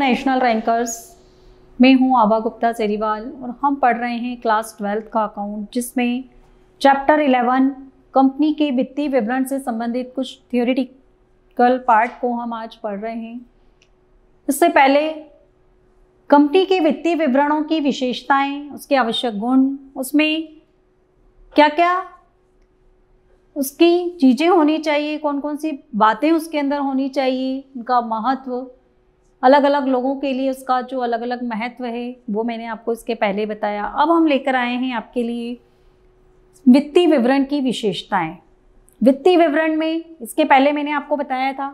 National rankers. मैं हूँ आभा गुप्ता सेरीवाल और हम पढ़ रहे हैं क्लास 12th का अकाउंट, जिसमें चैप्टर 11 कंपनी के वित्तीय विवरण से संबंधित कुछ थियोरिटिकल पार्ट को हम आज पढ़ रहे हैं। इससे पहले कंपनी के वित्तीय विवरणों की विशेषताएं, उसके आवश्यक गुण, उसमें क्या क्या उसकी चीज़ें होनी चाहिए, कौन कौन सी बातें उसके अंदर होनी चाहिए, उनका महत्व, अलग अलग लोगों के लिए उसका जो अलग अलग महत्व है वो मैंने आपको इसके पहले बताया। अब हम लेकर आए हैं आपके लिए वित्तीय विवरण की विशेषताएं। वित्तीय विवरण में इसके पहले मैंने आपको बताया था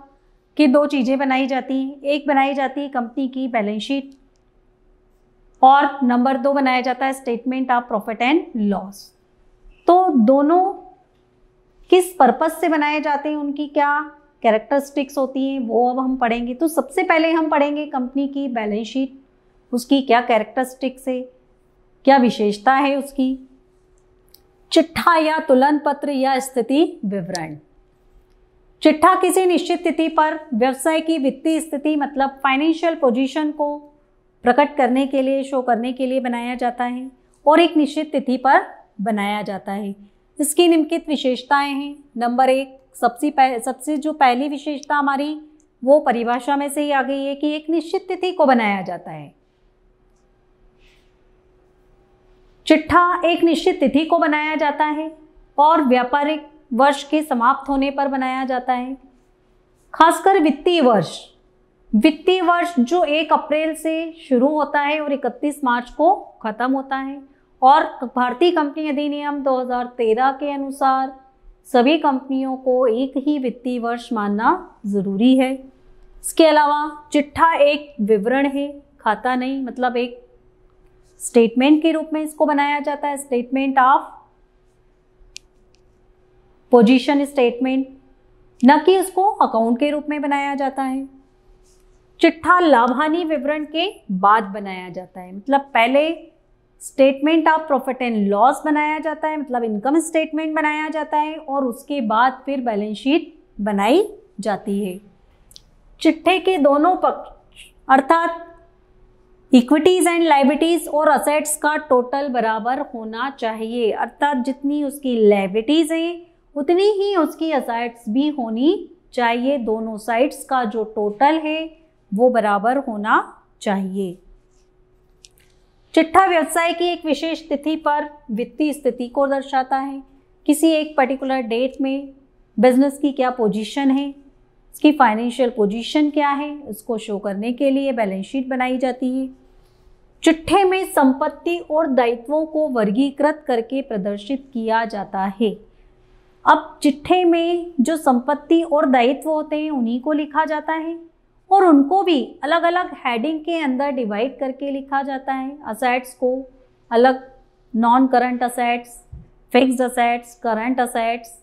कि दो चीज़ें बनाई जाती हैं। एक बनाई जाती है कंपनी की बैलेंस शीट और नंबर 2 बनाया जाता है statement of profit and loss. तो दोनों किस पर्पस से बनाए जाते हैं, उनकी क्या कैरेक्टरिस्टिक्स होती हैं, वो अब हम पढ़ेंगे। तो सबसे पहले हम पढ़ेंगे कंपनी की बैलेंस शीट, उसकी क्या कैरेक्टरिस्टिक्स है, क्या विशेषता है उसकी। चिट्ठा या तुलन पत्र या स्थिति विवरण। चिट्ठा किसी निश्चित तिथि पर व्यवसाय की वित्तीय स्थिति मतलब फाइनेंशियल पोजीशन को प्रकट करने के लिए, शो करने के लिए बनाया जाता है और एक निश्चित तिथि पर बनाया जाता है। इसकी निम्नलिखित विशेषताएं हैं। नंबर 1, सबसे जो पहली विशेषता हमारी वो परिभाषा में से ही आ गई है कि एक निश्चित तिथि को बनाया जाता है। चिट्ठा एक निश्चित तिथि को बनाया जाता है और व्यापारिक वर्ष के समाप्त होने पर बनाया जाता है। खासकर वित्तीय वर्ष जो 1 अप्रैल से शुरू होता है और 31 मार्च को खत्म होता है। और भारतीय कंपनी अधिनियम 2013 के अनुसार सभी कंपनियों को एक ही वित्तीय वर्ष मानना जरूरी है। इसके अलावा चिट्ठा एक विवरण है, खाता नहीं, मतलब एक स्टेटमेंट के रूप में इसको बनाया जाता है। स्टेटमेंट ऑफ पोजीशन स्टेटमेंट, न कि उसको अकाउंट के रूप में बनाया जाता है। चिट्ठा लाभ हानि विवरण के बाद बनाया जाता है, मतलब पहले statement of profit and loss बनाया जाता है, मतलब इनकम स्टेटमेंट बनाया जाता है और उसके बाद फिर बैलेंस शीट बनाई जाती है। चिट्ठे के दोनों पक्ष अर्थात इक्विटीज एंड लायबिलिटीज और असेट्स का टोटल बराबर होना चाहिए, अर्थात जितनी उसकी लायबिलिटीज हैं उतनी ही उसकी असेट्स भी होनी चाहिए। दोनों साइड्स का जो टोटल है वो बराबर होना चाहिए। चिट्ठा व्यवसाय की एक विशेष तिथि पर वित्तीय स्थिति को दर्शाता है। किसी एक पर्टिकुलर डेट में बिजनेस की क्या पोजीशन है, इसकी फाइनेंशियल पोजीशन क्या है, उसको शो करने के लिए बैलेंस शीट बनाई जाती है। चिट्ठे में संपत्ति और दायित्वों को वर्गीकृत करके प्रदर्शित किया जाता है। अब चिट्ठे में जो संपत्ति और दायित्व होते हैं उन्हीं को लिखा जाता है और उनको भी अलग अलग हेडिंग के अंदर डिवाइड करके लिखा जाता है। असेट्स को अलग, non current assets, fixed assets, current assets,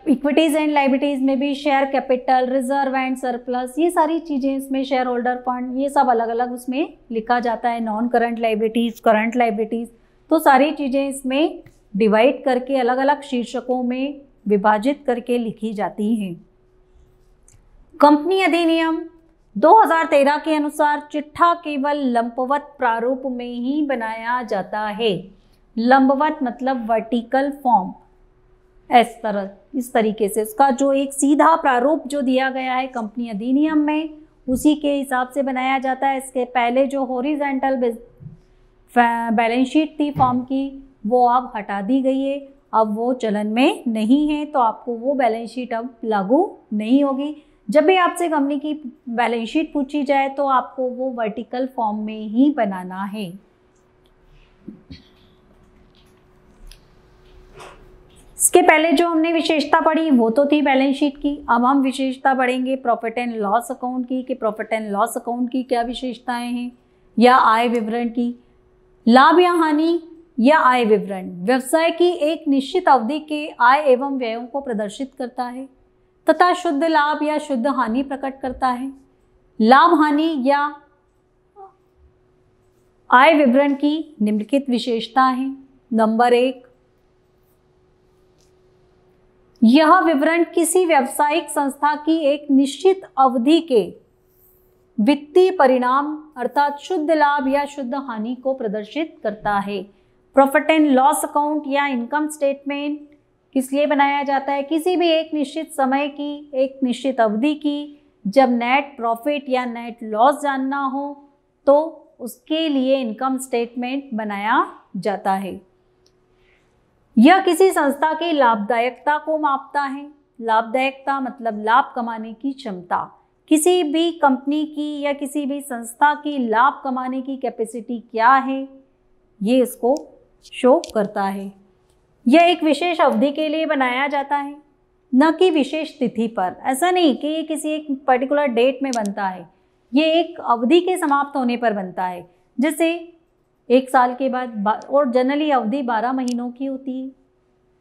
equities and liabilities में भी share capital, reserve and surplus, ये सारी चीज़ें इसमें, शेयर होल्डर फंड, ये सब अलग अलग उसमें लिखा जाता है। Non current liabilities, current liabilities, तो सारी चीज़ें इसमें डिवाइड करके अलग अलग शीर्षकों में विभाजित करके लिखी जाती हैं। कंपनी अधिनियम 2013 के अनुसार चिट्ठा केवल लंबवत प्रारूप में ही बनाया जाता है। लंबवत मतलब वर्टिकल फॉर्म, इस तरीके से उसका जो एक सीधा प्रारूप जो दिया गया है कंपनी अधिनियम में, उसी के हिसाब से बनाया जाता है। इसके पहले जो हॉरिजॉन्टल बैलेंस शीट थी फॉर्म की, वो अब हटा दी गई है, अब वो चलन में नहीं है, तो आपको वो बैलेंस शीट अब लागू नहीं होगी। जब भी आपसे कंपनी की बैलेंस शीट पूछी जाए तो आपको वो वर्टिकल फॉर्म में ही बनाना है। इसके पहले जो हमने विशेषता पढ़ी वो तो थी बैलेंस शीट की। अब हम विशेषता पढ़ेंगे प्रॉफिट एंड लॉस अकाउंट की, कि प्रॉफिट एंड लॉस अकाउंट की क्या विशेषताएं हैं, या आय विवरण की। लाभ या हानि या आय विवरण व्यवसाय की एक निश्चित अवधि के आय एवं व्ययों को प्रदर्शित करता है तथा शुद्ध लाभ या शुद्ध हानि प्रकट करता है। लाभ हानि या आय विवरण की निम्नलिखित विशेषता है। नंबर 1, यह विवरण किसी व्यावसायिक संस्था की एक निश्चित अवधि के वित्तीय परिणाम अर्थात शुद्ध लाभ या शुद्ध हानि को प्रदर्शित करता है। प्रॉफिट एंड लॉस अकाउंट या इनकम स्टेटमेंट किस लिए बनाया जाता है? किसी भी एक निश्चित समय की, एक निश्चित अवधि की जब नेट प्रॉफिट या नेट लॉस जानना हो तो उसके लिए इनकम स्टेटमेंट बनाया जाता है। यह किसी संस्था की लाभदायकता को मापता है। लाभदायकता मतलब लाभ कमाने की क्षमता। किसी भी कंपनी की या किसी भी संस्था की लाभ कमाने की कैपेसिटी क्या है, ये इसको शो करता है। यह एक विशेष अवधि के लिए बनाया जाता है, न कि विशेष तिथि पर। ऐसा नहीं कि ये किसी एक पर्टिकुलर डेट में बनता है, ये एक अवधि के समाप्त होने पर बनता है। जैसे एक साल के बाद, और जनरली अवधि 12 महीनों की होती है।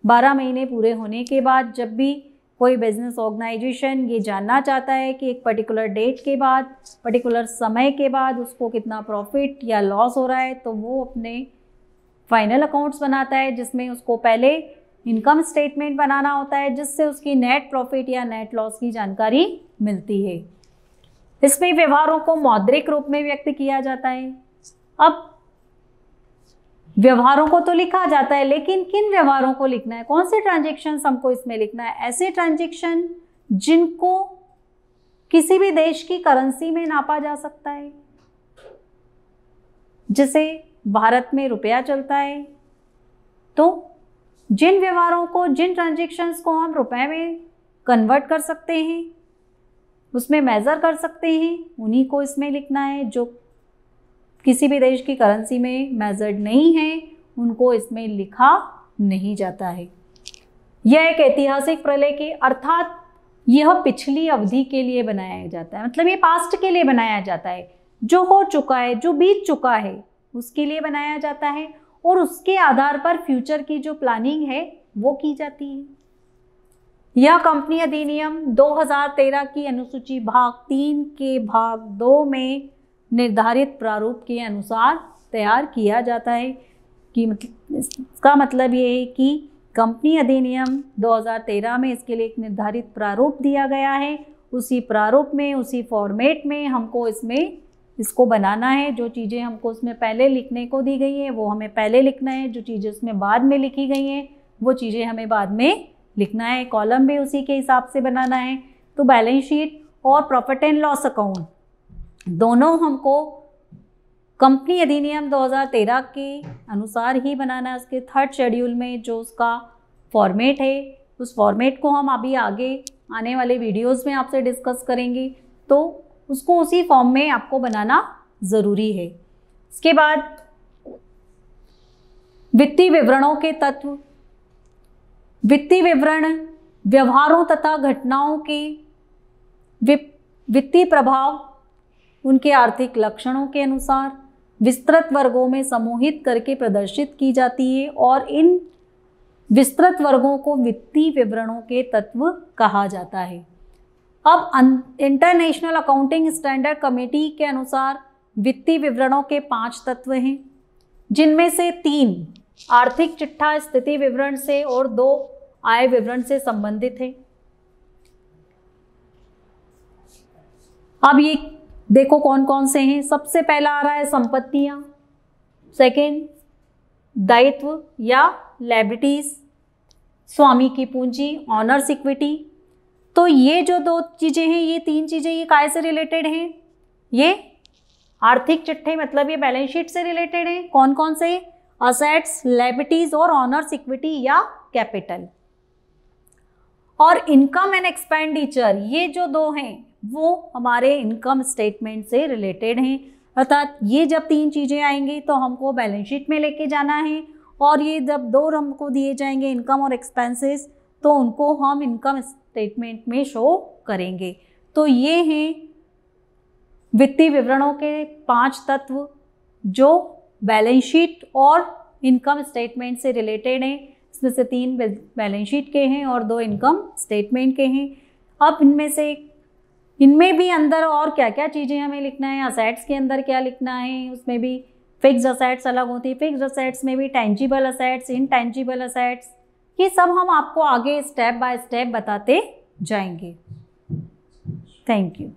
12 महीने पूरे होने के बाद जब भी कोई बिजनेस ऑर्गेनाइजेशन ये जानना चाहता है कि एक पर्टिकुलर डेट के बाद, पर्टिकुलर समय के बाद उसको कितना प्रॉफिट या लॉस हो रहा है, तो वो अपने फाइनल अकाउंट्स बनाता है, जिसमें उसको पहले इनकम स्टेटमेंट बनाना होता है, जिससे उसकी नेट प्रॉफिट या नेट लॉस की जानकारी मिलती है। इसमें व्यवहारों को मौद्रिक रूप में व्यक्त किया जाता है। अब व्यवहारों को तो लिखा जाता है, लेकिन किन व्यवहारों को लिखना है, कौन से ट्रांजैक्शंस हमको इसमें लिखना है? ऐसे ट्रांजैक्शन जिनको किसी भी देश की करेंसी में नापा जा सकता है। जैसे भारत में रुपया चलता है, तो जिन व्यवहारों को, जिन ट्रांजैक्शंस को हम रुपए में कन्वर्ट कर सकते हैं, उसमें मेज़र कर सकते हैं, उन्हीं को इसमें लिखना है। जो किसी भी देश की करेंसी में मेजर्ड नहीं है, उनको इसमें लिखा नहीं जाता है। यह एक ऐतिहासिक प्रलय के, अर्थात यह पिछली अवधि के लिए बनाया जाता है, मतलब ये पास्ट के लिए बनाया जाता है। जो हो चुका है, जो बीत चुका है, उसके लिए बनाया जाता है, और उसके आधार पर फ्यूचर की जो प्लानिंग है वो की जाती है। यह कंपनी अधिनियम 2013 की अनुसूची भाग 3 के भाग 2 में निर्धारित प्रारूप के अनुसार तैयार किया जाता है। कि इसका मतलब ये है कि कंपनी अधिनियम 2013 में इसके लिए एक निर्धारित प्रारूप दिया गया है। उसी प्रारूप में, उसी फॉर्मेट में हमको इसको बनाना है। जो चीज़ें हमको उसमें पहले लिखने को दी गई हैं वो हमें पहले लिखना है, जो चीज़ें उसमें बाद में लिखी गई हैं वो चीज़ें हमें बाद में लिखना है। कॉलम भी उसी के हिसाब से बनाना है। तो बैलेंस शीट और प्रॉफिट एंड लॉस अकाउंट दोनों हमको कंपनी अधिनियम 2013 के अनुसार ही बनाना है। उसके 3rd शेड्यूल में जो उसका फॉर्मेट है, उस फॉर्मेट को हम अभी आगे आने वाले वीडियोस में आपसे डिस्कस करेंगे, तो उसको उसी फॉर्म में आपको बनाना ज़रूरी है। इसके बाद वित्तीय विवरणों के तत्व। वित्तीय विवरण व्यवहारों तथा घटनाओं के वित्तीय प्रभाव, उनके आर्थिक लक्षणों के अनुसार विस्तृत वर्गों में समूहित करके प्रदर्शित की जाती है, और इन विस्तृत वर्गों को वित्तीय विवरणों के तत्व कहा जाता है। अब इंटरनेशनल अकाउंटिंग स्टैंडर्ड कमेटी के अनुसार वित्तीय विवरणों के 5 तत्व हैं, जिनमें से 3 आर्थिक चिट्ठा स्थिति विवरण से और 2 आय विवरण से संबंधित है। अब ये देखो कौन कौन से हैं। सबसे पहला आ रहा है संपत्तियां, सेकंड दायित्व या लायबिलिटीज, स्वामी की पूंजी, ऑनर्स इक्विटी। तो ये जो 2 चीज़ें हैं, ये 3 चीज़ें, ये काय से रिलेटेड हैं? ये आर्थिक चिट्ठे मतलब ये बैलेंस शीट से रिलेटेड है। कौन कौन से? असेट्स, लायबिलिटीज और ऑनर्स इक्विटी या कैपिटल। और इनकम एंड एक्सपेंडिचर, ये जो 2 हैं वो हमारे इनकम स्टेटमेंट से रिलेटेड हैं। अर्थात ये जब 3 चीज़ें आएंगी तो हमको बैलेंस शीट में लेके जाना है, और ये जब 2 हमको दिए जाएंगे इनकम और एक्सपेंसेस, तो उनको हम इनकम स्टेटमेंट में शो करेंगे। तो ये हैं वित्तीय विवरणों के 5 तत्व जो बैलेंस शीट और इनकम स्टेटमेंट से रिलेटेड हैं। इसमें से 3 बैलेंस शीट के हैं और 2 इनकम स्टेटमेंट के हैं। अब इनमें भी अंदर और क्या क्या चीज़ें हमें लिखना है, असेट्स के अंदर क्या लिखना है, उसमें भी फिक्स असेट्स अलग होती है। फिक्स असेट्स में भी टेंजिबल असेट्स, इनटेंजिबल असेट्स, ये सब हम आपको आगे स्टेप बाय स्टेप बताते जाएंगे। Thank you.